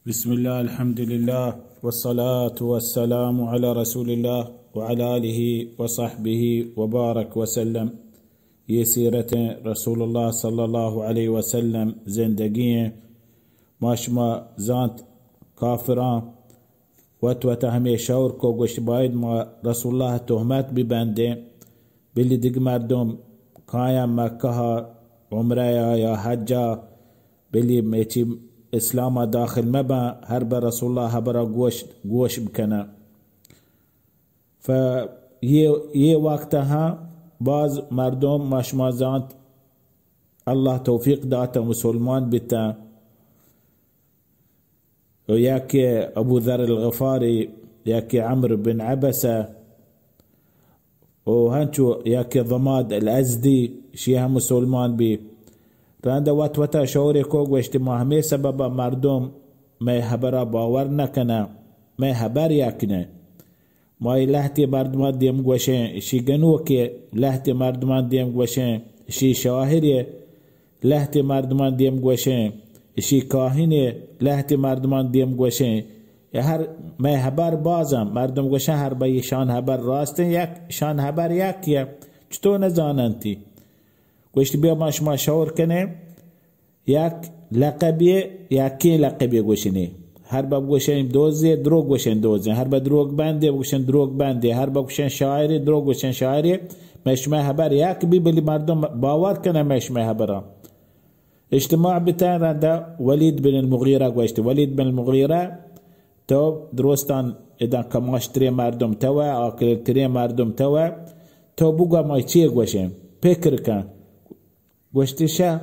بسم الله الحمد لله والصلاة والسلام على رسول الله وعلى آله وصحبه وبارك وسلم. ये सीरत रसूलुल्लाह सल्लल्लाहु अलैहि वसल्लम जिंदगी माशमा जात काफिरां वत हमें शौर को गोश्त बायद मा रसूलुल्लाह तोहमत भी बंदे बिल्ली दिग मर्दम काया मक्का उम्रा या हज्जा बिल्ली मेची इस्लाम दाखिल मबा हरब रसूलुल्लाह हबरा गोश बकना फ ये वक्तहा बाज मर्दों माशमाजात अल्लाह तौफीक दाता मुसलमान बिता या कि अबू ذر الغفاري या कि عمرو بن عبسة وهنشو या कि ضماد الأزدي شيها مسلمان بي راندا وتا شعوري كوغ واجتماع همي سبب مردم ما هبرا باور نكنا ما هبر يكنا ما لهتي مردمان ديم گوشن شي گنوكي لهتي مردمان ديم گوشن شي شاهري لهتي مردمان ديم گوشن شي كاهني لهتي مردمان ديم گوشن هر ما هبر بازم مردم گوشن هر بي شان هبر راستن یک شان هبر یک چطور نزاننتي گوشت بیا ما شاور کنه یک لقبیه یکی لقبیه گوشنه هر باب گوشن دوزی دروگ گوشن دوزی هر با دروگ بنده گوشن دروگ بنده هر با گوشن شاعری دروگ گوشن شاعری مشمه خبر یک بی بلی مردم باور کنه مشمه خبره اجتماع بتاعنا رنده ولید بن المغیره گوشت ولید بن المغیره تو درستان اذا کماشتری مردم توا آکلتری مردم توا تو بگو ما چیه گوشن فکر کن گوشتی شه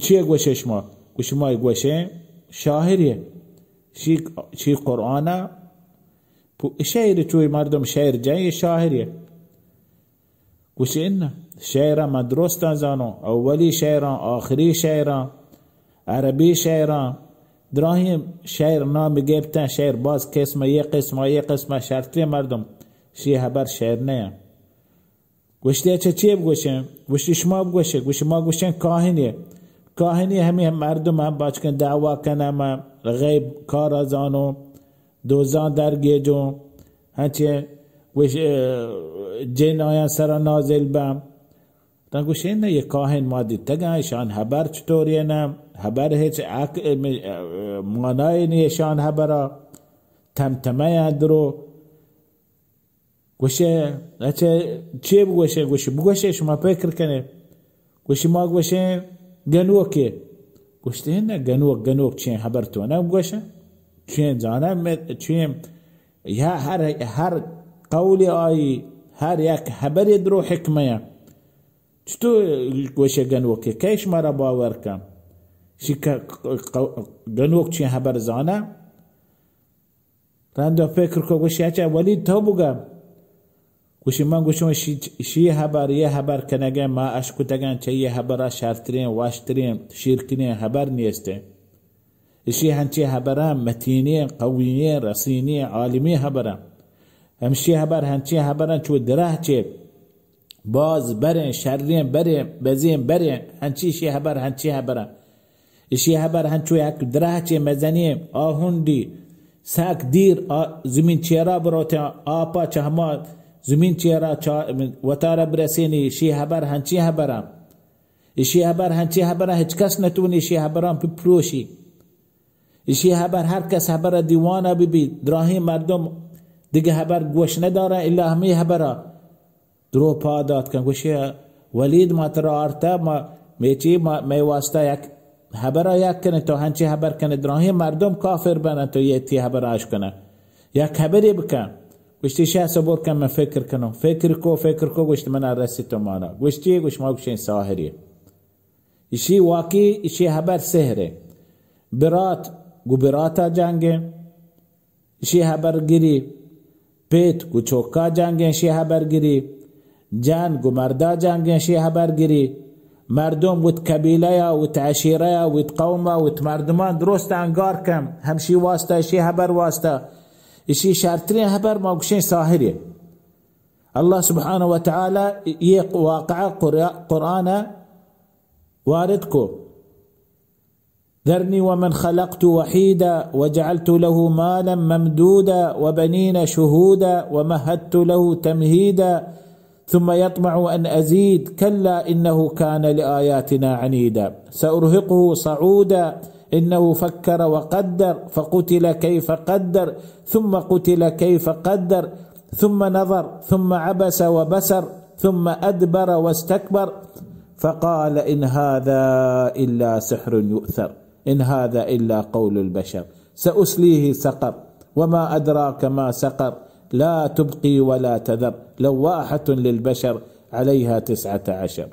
چیه گوشه شما گوشه ما گوشه شاهریه شی قرآنه شاعری توی مردم شاعر جایی شاهریه گوشه اینه شاعره من درست زانو اولی شاعران آخری شاعران عربی شاعران دراهیم شاعر نام گفتن شاعر باز قسمه یه قسمه شرطی مردم شی خبر شاعر نه گوشتی چه بگوشن گوشتی شما بگوشه گوشتی ما گوشن کاهنی همه مردم هم باچکن دعوا کنم غیب کار ازانو دوزان درگیجو هنچه گوش جن آیان سر نازل بم تا گوشن نه یه کاهن ما دیتگن شان خبر چطوریه نه خبر هیچ مانای نیشان خبره تمتمه درو گوشه چه بگوشه بگوشه شما فکر کنه گوشه ما گوشه گنوکه گوشته نه گنوک چین خبر تو نه بگوشه چین زانه چین یا هر قولی آئی هر یک خبری درو حکمه چطور گوشه گنوکه کیش مرا باور کن شی گنوک چین خبر زانه رنده فکر که گوشه چه ولید تو بگم گوشی من گوشم شی خبر یه خبر کنگه ما اشکو تگن چه یه خبره شرطرین واشترین شیرکنین خبر نیسته شی هنچی خبره متینی قویی رسینی عالمی خبره همشی خبر هنچی خبره چو دره چه باز برین شرین برین بزین برین هنچی شی خبر هنچی خبره شی خبر هنچو یک دره چه مزنی آهوندی ساک دیر زمین چیرا بروت آپا چه همه زمین چیرا وطاره برسینی شی خبر هنچی خبرم شی خبر هنچی خبره هیچ کس نتونی شی خبرم پروشی شی خبر هر کس خبر دیوانه ببی دراهی مردم دیگه خبر گوش نداره الا همی خبره درو پادات کن گوشی ولید ما ترا آرتا ما میچی می واسطه یک خبره یک کنه تو هنچی خبر کنه دراهی مردم کافر بنن تو یه تی خبر آش کنه یک خبری بکن گوشتی شه صبر کن من فکر کنم فکر کو گوشت من رسی تو مانا گوشتی گوش ما گوشین ساهریه ایشی واقعی ایشی خبر سهره برات گو براتا جنگه ایشی خبر گیری پیت گو چوکا جنگه ایشی خبر گیری جان گو مردا جنگه ایشی خبر گیری مردم وت قبیله یا وت عشیره یا وت قومه وت مردمان درست انگار کم همشی واسطه ایشی خبر واسطه إشي شارترين خبر ما قشين ساهري الله سبحانه وتعالى واقع قرآن واردكو ذرني ومن خلقت وحيدا وجعلت له مالا ممدودا وبنين شهودا ومهدت له تمهيدا ثم يطمع أن أزيد كلا إنه كان لآياتنا عنيدا سأرهقه صعودا إنه فكر وقدر فقتل كيف قدر ثم قتل كيف قدر ثم نظر ثم عبس وبسر ثم أدبر واستكبر فقال إن هذا إلا سحر يؤثر إن هذا إلا قول البشر سأسليه سقر وما أدراك ما سقر لا تبقي ولا تذر لواحة للبشر عليها 19.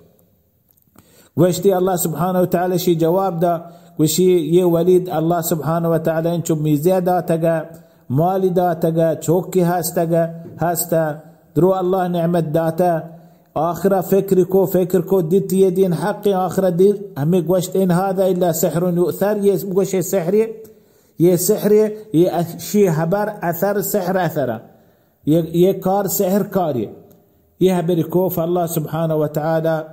واشتي الله سبحانه وتعالى شي جواب دا وشي يه وليد الله سبحانه وتعالى انشو ميزي داتقا مالي داتقا چوكي هاستا درو الله نعمت داتا آخرة فكركو ديت يدين حقي آخرة دي همي قوشت إن هذا إلا سحر يؤثر يقوش سحري يسحري يشي هبر أثر سحر أثره يكار سحر كاري يهبركو فالله سبحانه وتعالى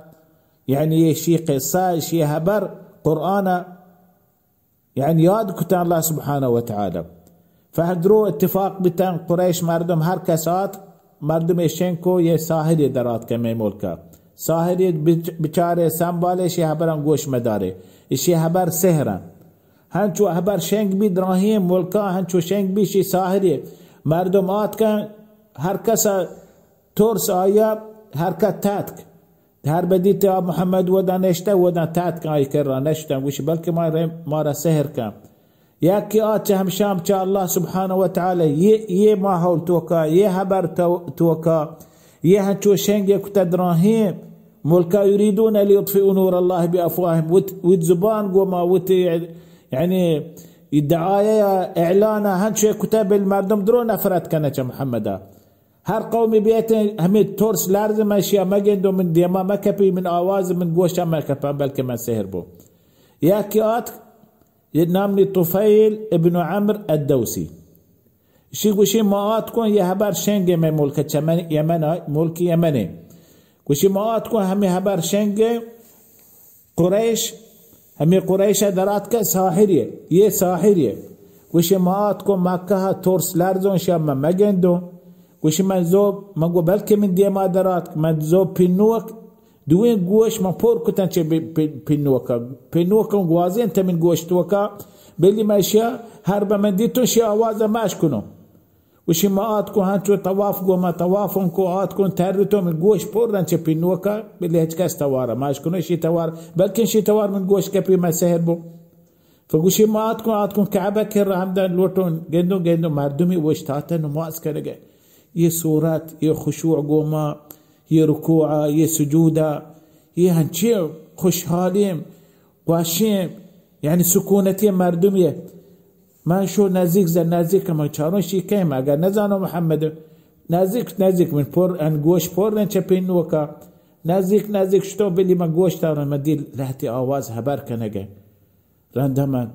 يعني يشي قصة يشي هبر قرآن يعني ياد كتان الله سبحانه وتعالى فهدرو اتفاق بتان قريش مردم هر كسات مردم اشنكو ये साहिर दरात के में मुल्का साहिर बेचारे संभाले शे हबरन गोश मदारे इशे हबर सहरा हंचो हबर शेंग भी द्राही मुल्का हंचो शेंग भी शे साहिर मर्दम आत का हर कसा तोरस आया हर का तातक हर बदीत मोहम्मद वदा नष्टा वदा तातक आई कर नष्टा वश बल्कि मारा सहर का या कि आत हम शाम चा अल्लाह सुब्हानहू व तआला ये माहौल तोका ये हबर तोका ये हंचो शेंगे कुतद्राही मुल्का युरीदून लियुطفئوا नूर अल्लाह بأفواههم وت زبان قوما وت يعني الدعاية إعلان هنشي كتاب المردم درو نفرت كانت محمدا هر قوم بيت هميد تورس لازم اشياء ما جندو من ديما ما كبي من آواز من قوشا ما كبا بلكي ما سهر بو يا كيات نامني طفيل ابن عمرو الدوسي شي ماات كون يا هبر شنگه من ملك يمن ملك يمني وشي ماات كون همي هبر شنگه قريش همي قريش درات کا ساحريه ये ساحريه وشي ماات كون مكه تورس لارزون شام ما جندو وشي من زوب ما قو بلكي من ديما درات من زوب بينوك دوين قوش ما بور كتن شي بينوكا غوازي انت من قوش توكا بلي ماشيا هربا من ديتو شي اوازا ماشكنو وشي ما اتكو هانتو طواف قو ما طوافن كو اتكون تارتو من قوش بور شي بينوكا بلي هجكاس توارا ماشكنو شي توار بلكن شي توار من قوش كبي ما سهربو فقوشي ما اتكون كعبة كر همدان لوتون جندو مردمي وشتاتا نماز كرجع ये सूरत ये खुशूअ गोमा ये रुकूआ ये सुजूदा ये हंचे खुशहालीम वाशीम यानी सुकूनती मर्दुमिये ما شو نازك زي نازك ما تشارون شي كيم اگر نزانو محمد نازك من بور ان گوش بور نچپين وكا نازك شتو بلي ما گوش تارن مديل لهتي آواز هبر کنگه رندما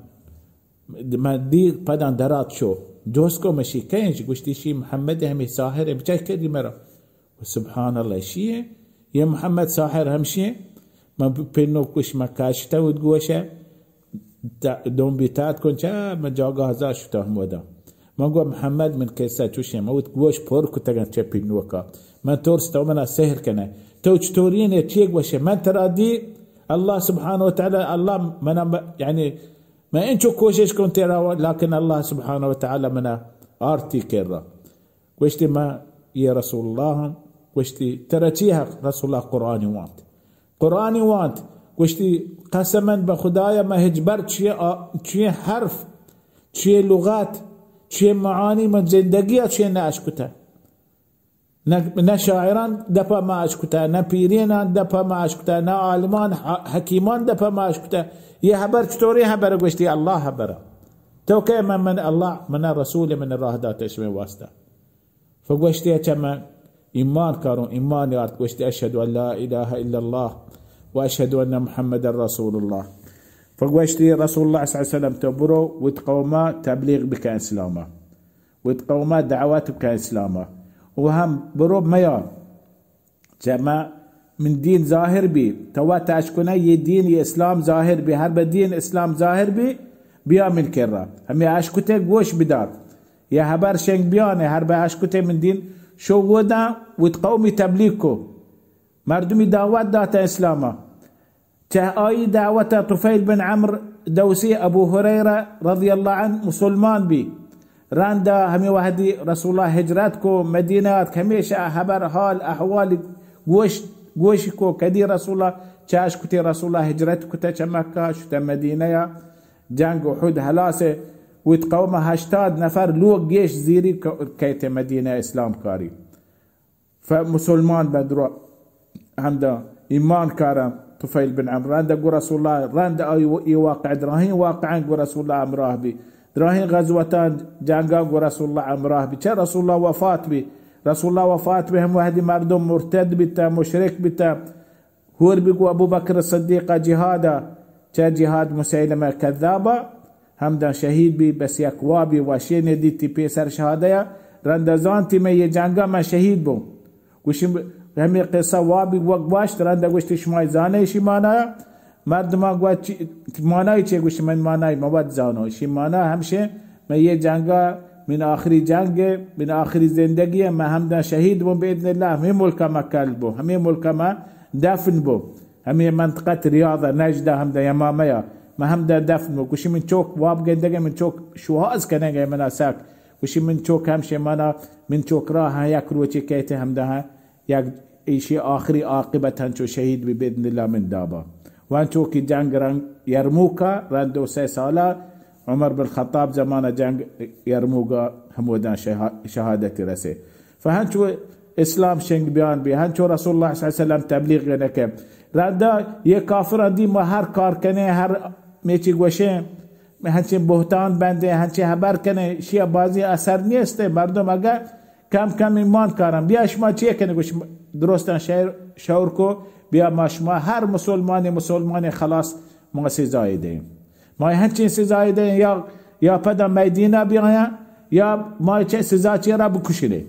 ما دي پدان درات شو دوسكو مشي كينج قشتي شي محمد همي ساحر بجاي كدي مرة سبحان الله شي يا محمد ساحر همشي ما بينو كش ما كاشتا وتقوشا دوم بيتات كنت ما جاغا هزار شتا هم ودا ما قو محمد من كيسا توشي ما وتقوش بور كتغن تشبين وكا ما تورس تو منا سحر كنا توج تورين تشيك وشي ما ترى دي الله سبحانه وتعالى الله منا يعني ما انتو كوشش كنت لكن الله سبحانه وتعالى منا ارتي كرة وشتي ما يا رسول الله وشتي ترتيها رسول الله قرآني وانت وشتي قسما بخدايا ما هجبرت شيء حرف شيء لغات شيء معاني من زندگيات شيء ناشكتا نا شاعران دفا ما اشكتا نا بيرين دفا ما اشكتا نا عالمان حكيمان دفا ما اشكتا يا هبر شتوري هبر قشتي الله هبر تو كيما من الله من الرسول من الراهدات اسمه واسطه فقشتي كما ايمان كارون ايمان يارت قشتي اشهد ان لا اله الا الله واشهد ان محمد رسول الله فقشتي رسول الله صلى الله عليه وسلم تبرو وتقوما تبليغ بك اسلاما وتقوما دعوات بك اسلاما وهم بروب ميان كما من دين ظاهر بي توا تاشكنا يدين اسلام ظاهر بي هر بدين اسلام ظاهر بي بيا من كرة همي اشكته گوش بدار يا هبر شنگ بيانه هر به اشكته من دين شو ودا وتقومي تبليغكو مردمي دعوت داتا اسلاما اي دعوة طفيل بن عمرو دوسي ابو هريرة رضي الله عنه مسلمان بي راندا همي وحدي رسول الله هجرتكو مدينات هميشه هبر حال احوال گوشكو كدي رسول الله چاش كتي رسول الله هجرتكو تا مكة شتا مدينة جنگ احد هلاسه وتقوم 80 نفر لو جيش زيري كيت مدينة اسلام كاري فمسلمان بدرو همدا ايمان كارم طفيل بن عمرو راندا قو رسول الله راندا اي واقع دراهين واقعا قو رسول الله امراه بي دراهين غزوتان جانگا قو رسول الله امراه بي چه رسول الله وفات بي رسول الله وفات بهم واحد مردم مرتد بتا مشرك بتا هور بيقو ابو بكر الصديق جهادا چه جهاد مسيلمه كذابا همدا شهيد بي بس يك وابي واشين ديتي بيسر شهاده رندزانتي مي جانگا ما شهيد بو وش همي قصه وابي وقباش رندا گوشت شماي زانه شي مانا مردما گوت مانای چه گوش من مانای مواد زانو شي مانا همشه مي جانگا من آخری جنگ من آخری زندگی ما همدا شهید بو باذن الله همي ملک ما کلبو همي ملک ما دفن بو همي منطقه رياضه نجده همدا يماميه ما همدا دفن بو گوش من چوک واب گندگه من چوک شوهاز کنه مناسک گوش من چوک همشه مانا من چوک راه یک روچی کیته همدا یک ایشی آخری عاقبت هنچو شهید بی باذن الله من دابا وان چوکی جنگ رنگ یرموکا رندو 3 ساله عمر بن الخطاب زمان جنگ يرموغا همودان شهادتي رسي فهنشو اسلام شنگ بيان بي هنشو رسول الله صلى الله عليه وسلم تبلیغ نکه رندا یہ کافر دی ما هر کار کنه هر میچی گوشه هنچه بهتان بنده هنچه خبر کنه شیعه بازی اثر نیسته مردم اگر کم کم ایمان کارم بیا شما چیه کنه گوش درستان شعور کو بیا ما شما هر مسلمان خلاص ما سزای دیم ما هنچین سزای دیم یا پدا میدینه بیایا یا ما چه سزا چی را بکشیده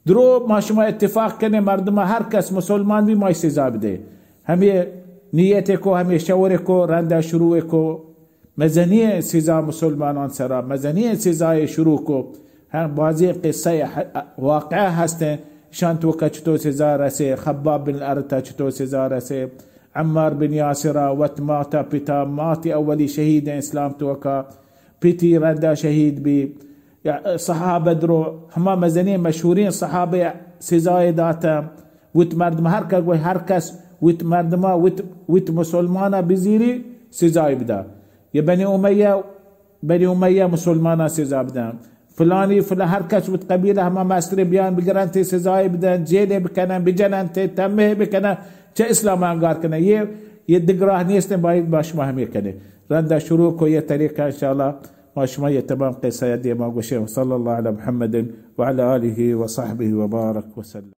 درو ما شما اتفاق کنه مردم هر کس مسلمان بی ما سزا بده همی نیت کو همی شعور کو رنده شروع کو مزنی سزا مسلمانان سرا مزنی سزای شروع کو هم بعضی قصه واقعه هسته شان تو چطور سزا رسه خباب بن الارتا چطور سزا رسه عمار بن ياسر وتماتا بتا ماتي اولي شهيد اسلام توكا بيتي ردا شهيد بي صحابه درو هما مزنين مشهورين صحابه سزاي داتا وتمرد هركس وتمردما وت مسلمانا بزيري سزاي بدا يا بني اميه مسلمانا سزا بدا فلاني فلا هركس وتقبيله هما ماستر بيان بقرانتي سزاي بدا جيلي بكنا بجنانتي تمه بكنا چه اسلام انگار کنه یہ دگراه نیست باید با شما همه کنه رنده شروع کو یه طریقه انشاءالله ما شما یه تمام قصه دی ما گوشه صلی الله علی محمد و علی آله و صحبه و بارک و سلم